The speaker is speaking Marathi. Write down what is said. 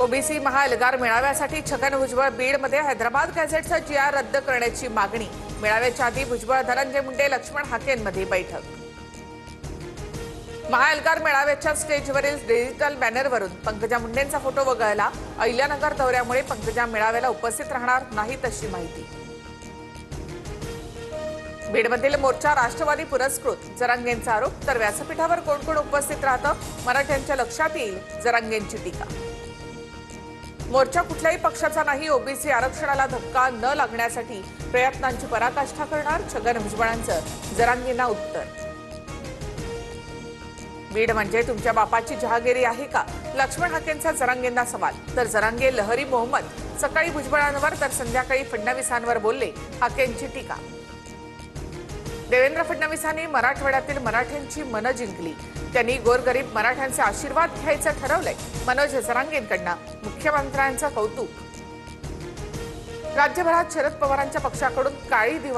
ओबीसी महाएल्गार मेळाव्यासाठी छगन भुजबळ बीडमध्ये हैदराबाद गॅझेटचा GR रद्द करण्याची मागणी। मेळाव्याच्या आधी भुजबळ धनंजय मुंडे लक्ष्मण हाकेंमध्ये बैठक। महाएल्गार मेळाव्याच्या स्टेजवरील डिजिटल बॅनरवरून पंकजा मुंडेंचा फोटो वगळला। अहिल्यानगर दौऱ्यामुळे पंकजा मेळाव्याला उपस्थित राहणार नाहीत अशी माहिती। बीडमधील मोर्चा राष्ट्रवादी पुरस्कृत, जरांगेंचा आरोप। तर व्यासपीठावर कोण कोण उपस्थित राहतं, मराठ्यांच्या लक्षात येईल, जरांगेंची टीका। मोर्चा कुठल्याही पक्षाचा नाही, ओबीसी आरक्षणाला धक्का न लागण्यासाठी प्रयत्नांची पराकाष्ठा करणार, छगन भुजबळांचं जरांगेंना उत्तर। बीड म्हणजे तुमच्या बापाची जहागिरी आहे का, लक्ष्मण हाकेंचा जरांगेंना सवाल। तर जरांगे लहरी मोहम्मद सकाळी भुजबळांवर तर संध्याकाळी फडणवीसांवर बोलले, हाकेंची टीका। देवेंद्र फडणवीसांनी मराठवाड्यातील मराठ्यांची मनं जिंकली, त्यांनी गोरगरीब मराठ्यांचे आशीर्वाद घ्यायचं ठरवलंय, मनोज जरांगेंकडनं मुख्यमंत्र्यांचं कौतुक। राज्यभरात शरद पवारांच्या पक्षाकडून काळी दिवाळी